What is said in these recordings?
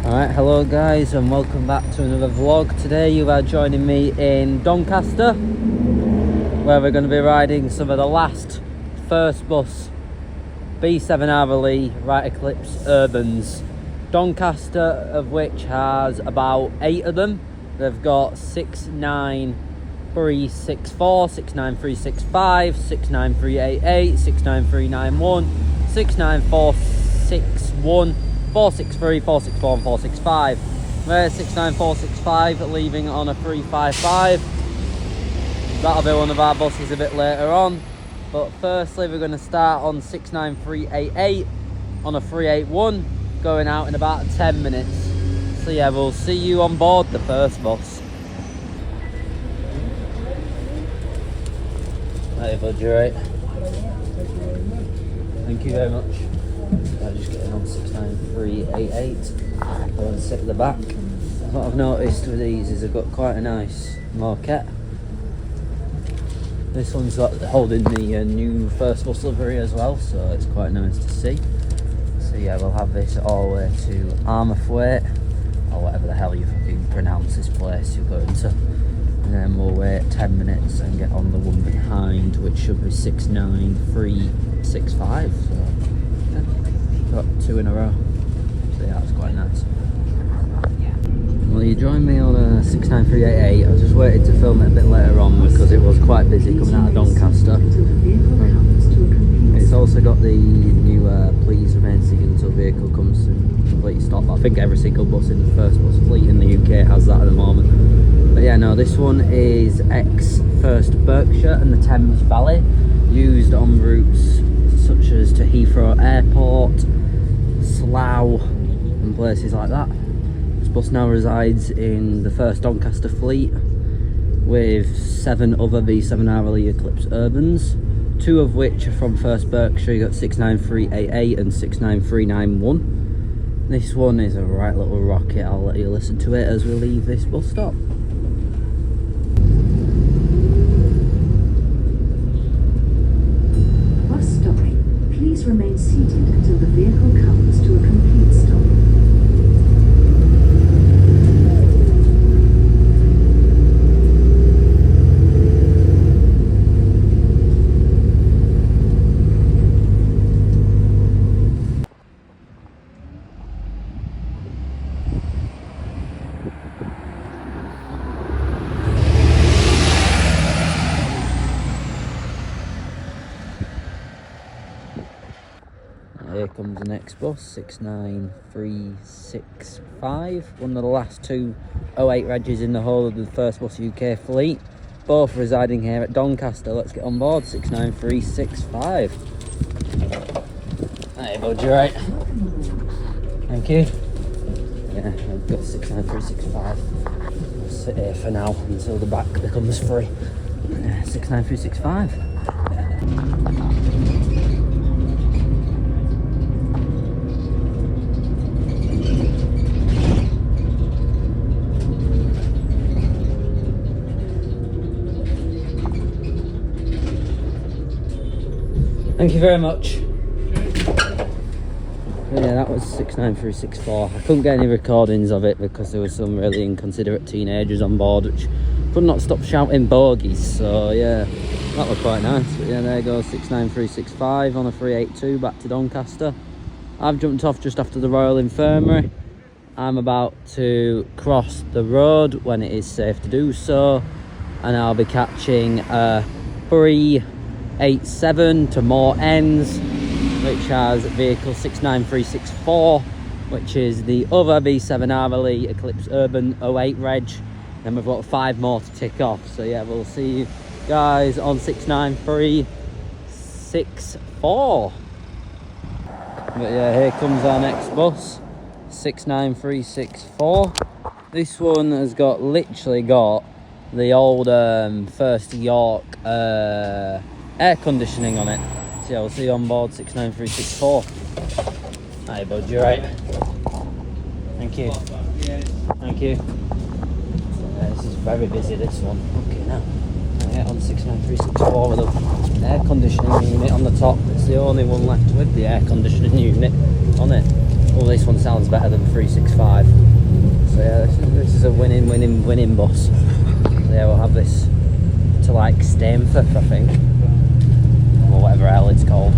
Alright, hello guys and welcome back to another vlog. Today you are joining me in Doncaster, where we're going to be riding some of the last first bus B7RLE Right Eclipse Urbans. Doncaster, of which has about 8 of them. They've got 69364, 69365, 69388, 69391, 69461, 463, 464 and 465. There's 69465 leaving on a 355. That'll be one of our buses a bit later on. But firstly we're going to start on 69388 on a 381, going out in about 10 minutes. So yeah, we'll see you on board the first bus. Hey bud, you right? Thank you very much. I'm just getting on 69388. I'm going to sit at the back. What I've noticed with these is they've got quite a nice moquette. This one's got holding the new first bus livery as well, so it's quite nice to see. So yeah, we'll have this all the way to Armathwaite, or whatever the hell you fucking pronounce this place you're going to. And then we'll wait 10 minutes and get on the one behind, which should be 69365. So yeah, got 2 in a row. So yeah, that's quite nice. Well, you joined me on a 69388. I was just waiting to film it a bit later on because it was quite busy coming out of Doncaster. It's also got the new please remain seated until vehicle comes to complete stop. I think every single bus in the first bus fleet in the UK has that at the moment. But yeah, no, this one is ex-First Berkshire and the Thames Valley, used on routes such as to Heathrow Airport, Slough and places like that. This bus now resides in the first Doncaster fleet with 7 other B7RLE Eclipse Urbans, 2 of which are from First Berkshire. You got 69388 and 69391. This one is a right little rocket. I'll let you listen to it as we leave this bus stop. Bus stopping. Please remain seated until the vehicle comes to a complete stop. Here comes the next bus, 69365, one of the last 2 08 regs in the whole of the First Bus UK fleet, both residing here at Doncaster. Let's get on board. 69365. Hey bud, you right? Thank you. Yeah, I've got 69365. I'll sit here for now until the back becomes free. 69365. Thank you very much. Yeah, that was 69364. I couldn't get any recordings of it because there were some really inconsiderate teenagers on board which could not stop shouting bogies. So yeah, that was quite nice. But yeah, there goes 69365 on a 382 back to Doncaster. I've jumped off just after the Royal Infirmary. I'm about to cross the road when it is safe to do so, and I'll be catching a 387 to Moor Ends, which has vehicle 69364, which is the other B7RLE Eclipse Urban 08 reg. Then we've got 5 more to tick off. So yeah, we'll see you guys on 69364. But yeah, here comes our next bus, 69364. This one has literally got the old First York air conditioning on it. So yeah, we'll see you on board 69364. Hi bud, you right? Thank you. Thank you. Yeah, this is very busy, this one. Okay, now yeah, on 69364 with an air conditioning unit on the top. It's the only one left with the air conditioning unit on it. Well, this one sounds better than 365. So yeah, this is a winning bus. So yeah, we'll have this to like Stainforth, I think, or whatever hell it's called.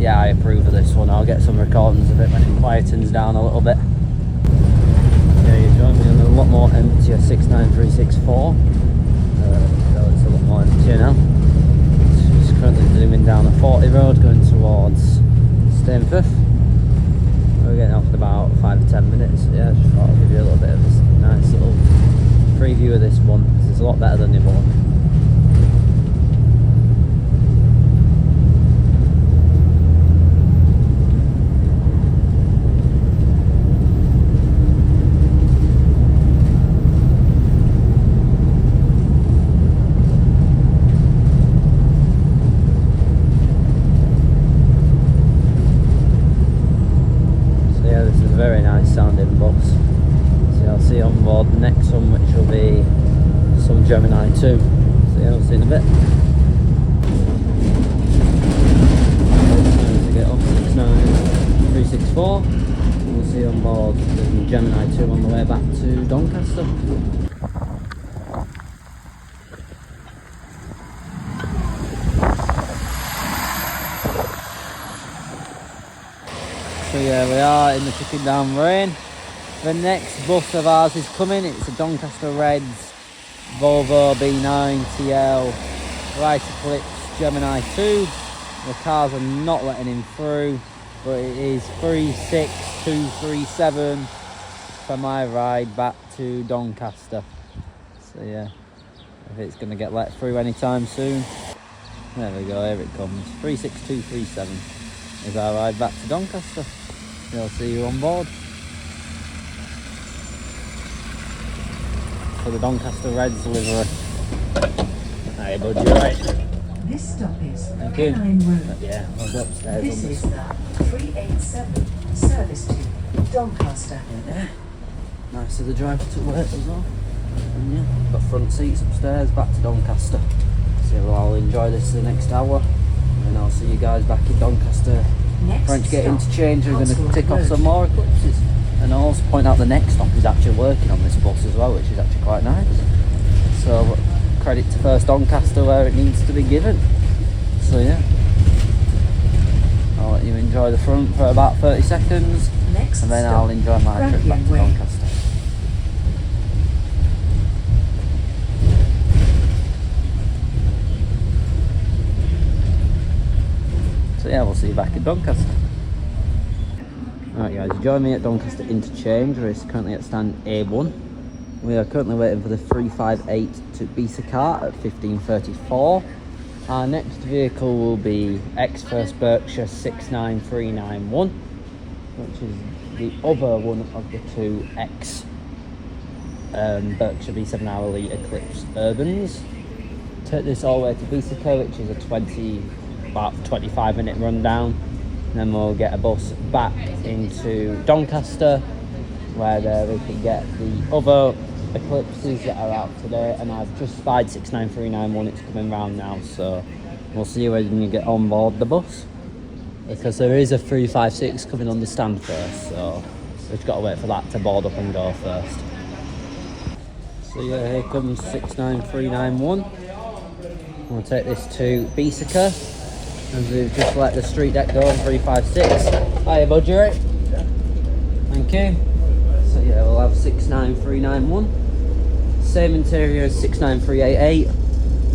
Yeah, I approve of this one. I'll get some recordings of it when it quietens down a little bit. Yeah, you join me on a lot more emptier 69364. So it's a lot more emptier now. Just currently zooming down a 40 road going towards Stainforth. We're getting off in about 5 to 10 minutes. So yeah, I just thought I'll give you a little bit of this nice little preview of this one, because it's a lot better than the other one. Very nice sounding bus. So I'll see you on board the next one, which will be some Gemini 2. So yeah, I'll see you in a bit. Time to get off 69364. We'll see you on board the Gemini 2 on the way back to Doncaster. So yeah, we are in the chicken down rain. The next bus of ours is coming. It's a Doncaster Reds Volvo B9 TL right eclipse Gemini 2. The cars are not letting him through, but it is 36237 for my ride back to Doncaster. So yeah, if it's going to get let through anytime soon. There we go, here it comes. 36237 is our ride back to Doncaster. I'll see you on board for the Doncaster Reds livery. Hey bud, you right? This stop is Thank you. Road. Yeah, I'll go upstairs. This is the 387 service to Doncaster. Yeah. Nice of the driver to work as well. And yeah, got front seats upstairs back to Doncaster. So well, I'll enjoy this the next hour, and I'll see you guys back in Doncaster. Trying to get interchange. We're going to tick off some more eclipses, and I'll also point out the next stop is actually working on this bus as well, which is actually quite nice. So credit to First Doncaster where it needs to be given. So yeah, I'll let you enjoy the front for about 30 seconds, and then I'll enjoy my trip back to Doncaster. So yeah, we'll see you back at Doncaster. Alright guys, join me at Doncaster Interchange, where it's currently at stand A1. We are currently waiting for the 358 to B7RLEs at 15:34. Our next vehicle will be First Berkshire 69391, which is the other one of the two Berkshire B7RLE Eclipse Urbans. Take this all the way to B7RLEs, which is a about 25-minute run down, and then we'll get a bus back into Doncaster, where we can get the other eclipses that are out today. And I've just spied 69391, it's coming round now, so we'll see you when you get on board the bus, because there is a 356 coming on the stand first, so we've got to wait for that to board up and go first. So yeah, here comes 69391. We'll take this to B7RLEs, and we've just let the street deck go on 356. Hiya bud, you right? Yeah. Thank you. So yeah, we'll have 69391. Same interior as 69388.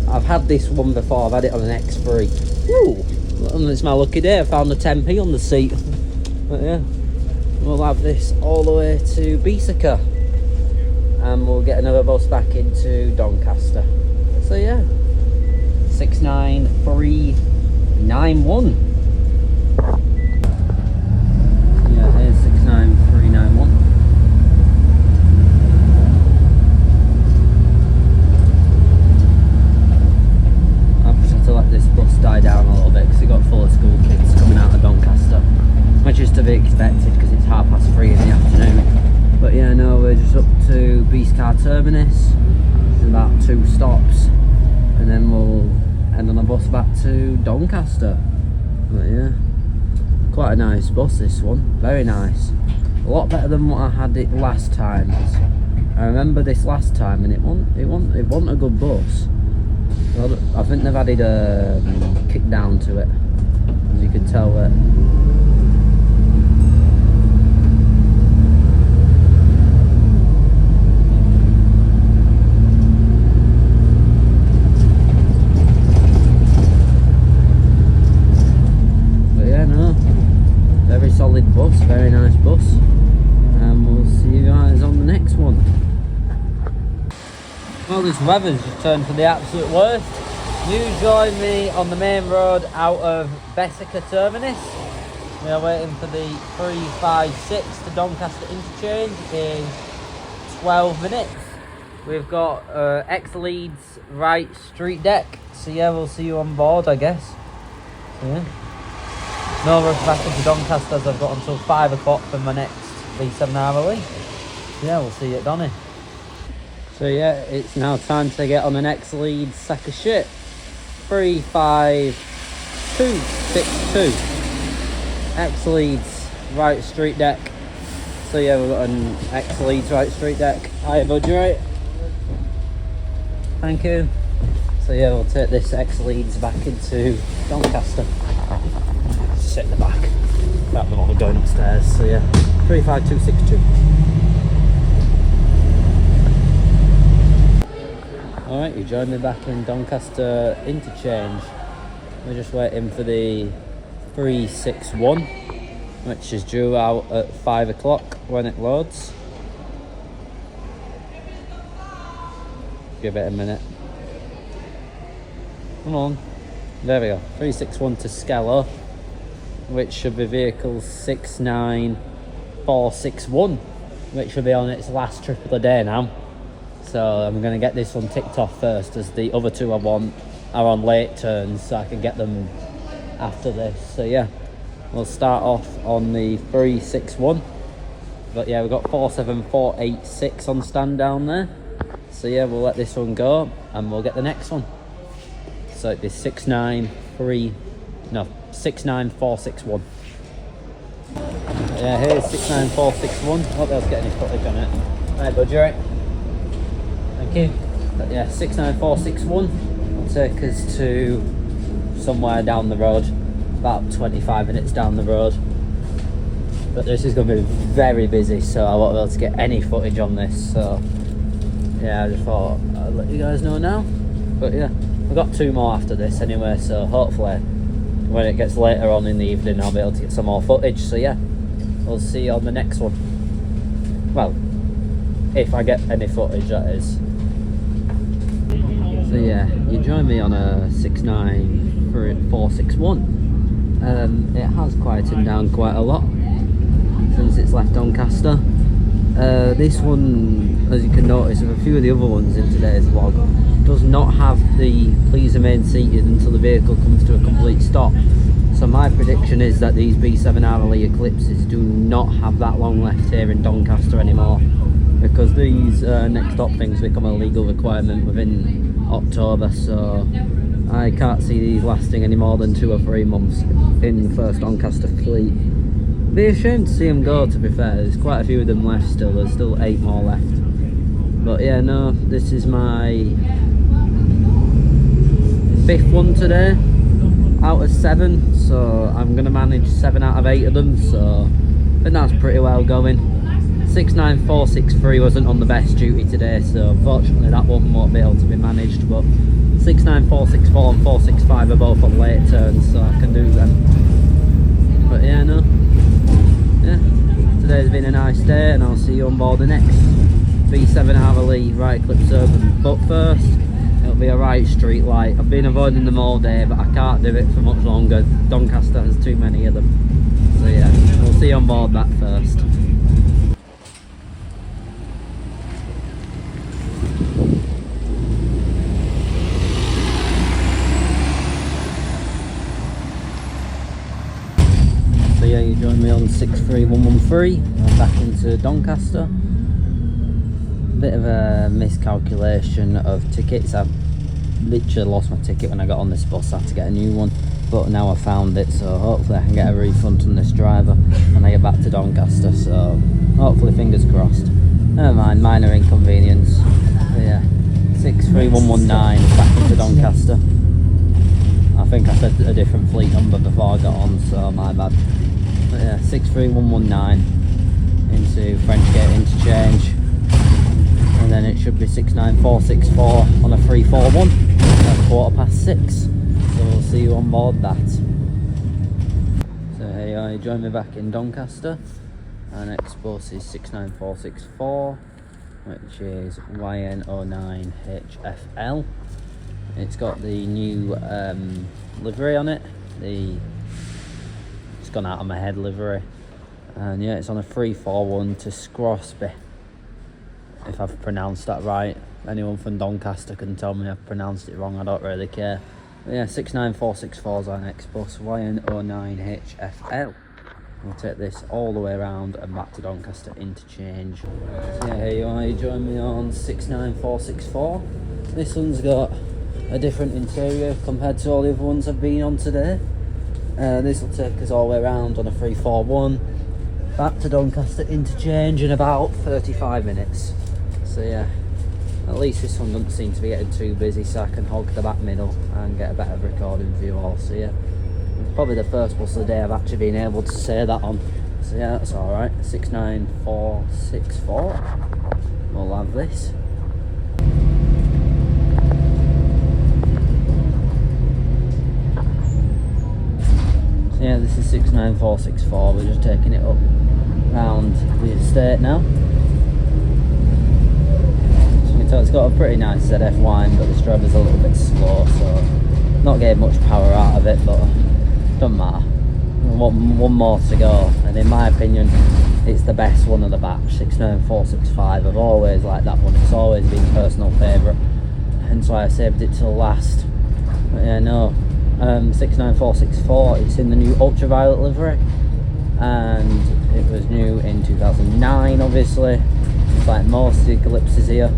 I've had this one before, I've had it on an X3. Woo! And it's my lucky day, I found a 10p on the seat. But yeah, we'll have this all the way to B7RLEs, and we'll get another bus back into Doncaster. So yeah, 69391. Yeah, here's 69391. I've just had to let this bus die down a little bit because it got full of school kids coming out of Doncaster, which is to be expected because it's 3:30 in the afternoon. But yeah, no, we're just up to B7RLE Terminus. There's about 2 stops, and then we'll end on a bus back to Doncaster. But yeah, quite a nice bus this one, very nice. A lot better than what I had it last time. I remember this last time and it wasn't a good bus. I think they've added a kick down to it, as you can tell that. Very solid bus, very nice bus, and we'll see you guys on the next one. Well, this weather's just turned for the absolute worst. You join me on the main road out of Bessica Terminus. We are waiting for the 356 to Doncaster interchange in 12 minutes. We've got X-Leeds right street deck, so yeah, we'll see you on board, I guess. So, yeah. No rush back into Doncaster as I've got until 5 o'clock for my next B7RLE. Yeah, we'll see you at Donny. So yeah, it's now time to get on the next lead sack of shit. 35262. X-Leeds right street deck. So yeah, we've got an X-Leeds right street deck. Hiya bud, you right? Thank you. So yeah, we'll take this X-Leeds back into Doncaster. Sit in the back. That one going upstairs. So yeah, 35262. Alright, you joined me back in Doncaster interchange. We're just waiting for the 361, which is due out at 5 o'clock when it loads. Give it a minute. Come on. There we go. 361 to Skello, which should be vehicle 69461, which should be on its last trip of the day now. So I'm going to get this one ticked off first, as the other two I want are on late turns, so I can get them after this. So yeah, we'll start off on the 361. But yeah, we've got 47486 on stand down there. So yeah, we'll let this one go and we'll get the next one. So it'd be 69461. Yeah, here's 69461. Hope they'll get any footage on it. Right, bud, you right? Thank you. But yeah, 69461 will take us to somewhere down the road, about 25 minutes down the road. But this is going to be very busy, so I won't be able to get any footage on this. So yeah, I just thought I'd let you guys know now. But yeah, I've got 2 more after this anyway, so hopefully when it gets later on in the evening I'll be able to get some more footage. So yeah, we'll see you on the next one. Well, if I get any footage, that is. So yeah, you join me on a 69461. It has quietened down quite a lot since it's left Doncaster. This one, as you can notice, and a few of the other ones in today's vlog, does not have the please remain seated until the vehicle comes to a complete stop. So my prediction is that these B7RLE Eclipses do not have that long left here in Doncaster anymore, because these next stop things become a legal requirement within October. So I can't see these lasting any more than 2 or 3 months in the first Doncaster fleet. Be a shame to see them go, to be fair. There's quite a few of them left still. There's still 8 more left. But yeah, no, this is my 5th one today out of 7, so I'm going to manage 7 out of 8 of them, so I think that's pretty well going. 69463 wasn't on the best duty today, so unfortunately that one won't be able to be managed, but 69464 and 465 are both on late turns, so I can do them. But yeah, no, yeah, today's been a nice day, and I'll see you on board the next B7RLE right Eclipse Urban. But first, it'll be a right street light. I've been avoiding them all day, but I can't do it for much longer. Doncaster has too many of them. So yeah, we'll see you on board that first. So yeah, you join me on 63113. I'm back into Doncaster. Bit of a miscalculation of tickets. I've literally lost my ticket when I got on this bus. I had to get a new one. but now I found it, so hopefully I can get a refund from this driver when I get back to Doncaster. So hopefully, fingers crossed. Never mind, minor inconvenience. But yeah, 63119 back into Doncaster. I think I said a different fleet number before I got on, so my bad. But yeah, 63119 into Frenchgate interchange, and then it should be 69464 on a 341 at 6:15. So we'll see you on board that. So here you are, you join me back in Doncaster. Our next bus is 69464, which is YN09HFL. It's got the new livery on it. It's gone out of my head livery. And yeah, it's on a 341 to Scrosby, if I've pronounced that right. Anyone from Doncaster can tell me I've pronounced it wrong, I don't really care. But yeah, 69464 is our next bus, YN09HFL. We'll take this all the way around and back to Doncaster interchange. So yeah, here you are, you join me on 69464. This one's got a different interior compared to all the other ones I've been on today. This will take us all the way around on a 341 back to Doncaster interchange in about 35 minutes. So yeah, at least this one doesn't seem to be getting too busy, so I can hog the back middle and get a better recording for you all. So yeah, it's probably the first bus of the day I've actually been able to say that on. So yeah, that's alright. 69464. We'll have this. So yeah, this is 69464. We're just taking it up round the estate now. So you can tell it's got a pretty nice ZF line, but the Straber's a little bit slow, so not getting much power out of it, but doesn't matter. One more to go, and in my opinion, it's the best one of the batch. 69465. I've always liked that one. It's always been a personal favourite, hence why I saved it till last. But yeah, no. 69464, it's in the new ultraviolet livery, and it was new in 2009, obviously. It's like most of the Eclipses here,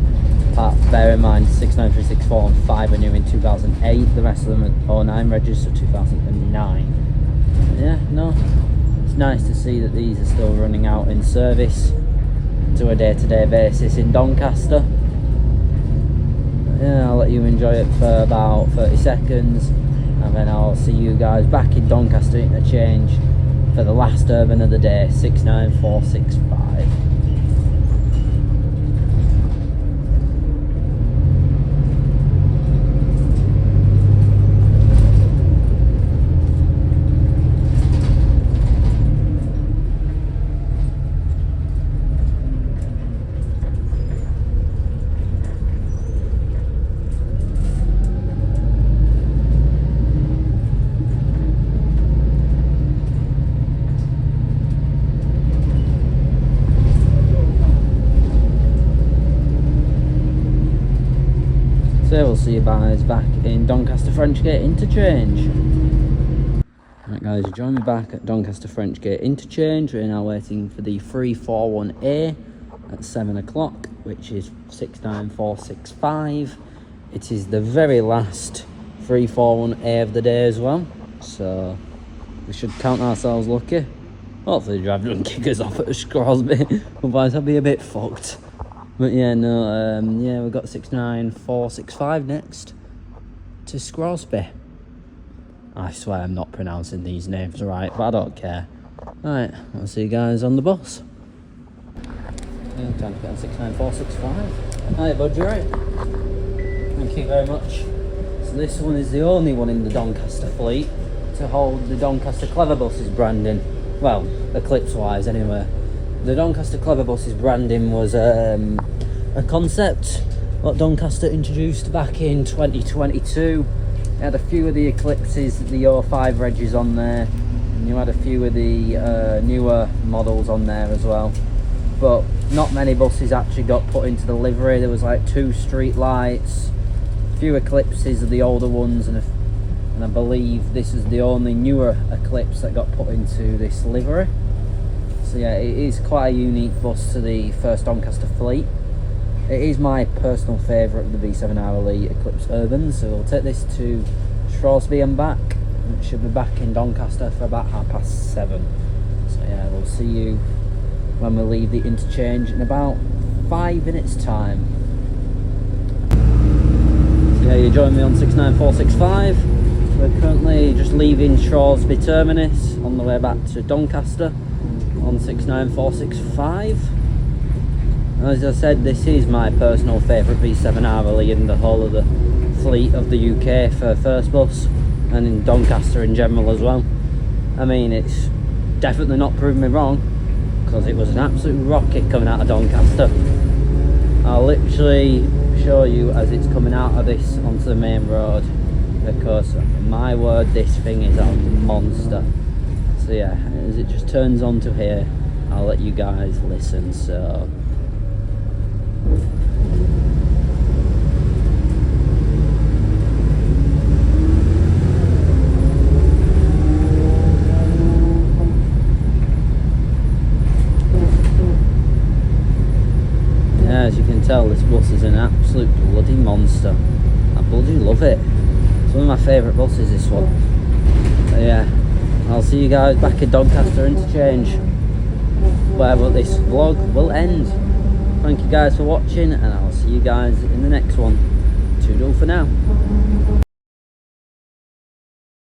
but bear in mind 69364 and 5 are new in 2008, the rest of them are 09 registered 2009. Yeah, no, it's nice to see that these are still running out in service to a day-to-day basis in Doncaster. Yeah, I'll let you enjoy it for about 30 seconds, and then I'll see you guys back in Doncaster interchange for the last urban of the day, 69465. So we'll see you guys back in Doncaster Frenchgate interchange. Right guys, you join me back at Doncaster Frenchgate interchange. We're now waiting for the 341A at 7 o'clock, which is 69465. It is the very last 341A of the day as well, so we should count ourselves lucky. Hopefully the driver doesn't kick us off at Scrosby, otherwise I'll be a bit fucked. But yeah, no, yeah, we've got 69465 next to Scrosby. I swear I'm not pronouncing these names right, but I don't care. Right, I'll see you guys on the bus. Yeah, time to get on 69465. Hi bud, you right? Thank you very much. So this one is the only one in the Doncaster fleet to hold the Doncaster Clever Buses branding. Well, Eclipse wise anyway. The Doncaster Clever Buses branding was a concept what Doncaster introduced back in 2022. It had a few of the Eclipses, the 05 regs on there, and you had a few of the newer models on there as well. But not many buses actually got put into the livery. There was like 2 street lights, a few Eclipses of the older ones, and I believe this is the only newer Eclipse that got put into this livery. So yeah, it is quite a unique bus to the first Doncaster fleet. It is my personal favourite of the B7RLE Eclipse Urban, so we'll take this to Shrewsbury and back should be back in Doncaster for about 7:30. So yeah, we'll see you when we leave the interchange in about 5 minutes time. So yeah, you join me on 69465. We're currently just leaving Shrewsbury Terminus on the way back to Doncaster on 69465. As I said, this is my personal favourite B7RLE in the whole of the fleet of the UK for first bus, and in Doncaster in general as well. I mean, it's definitely not proven me wrong, because it was an absolute rocket coming out of Doncaster. I'll literally show you as it's coming out of this onto the main road, because my word, this thing is a monster. So yeah, as it just turns onto here, I'll let you guys listen. So yeah, as you can tell, this bus is an absolute bloody monster. I bloody love it. It's one of my favourite buses, this one. So yeah, I'll see you guys back at Doncaster interchange, where this vlog will end. Thank you guys for watching, and I'll see you guys in the next one. Toodle for now.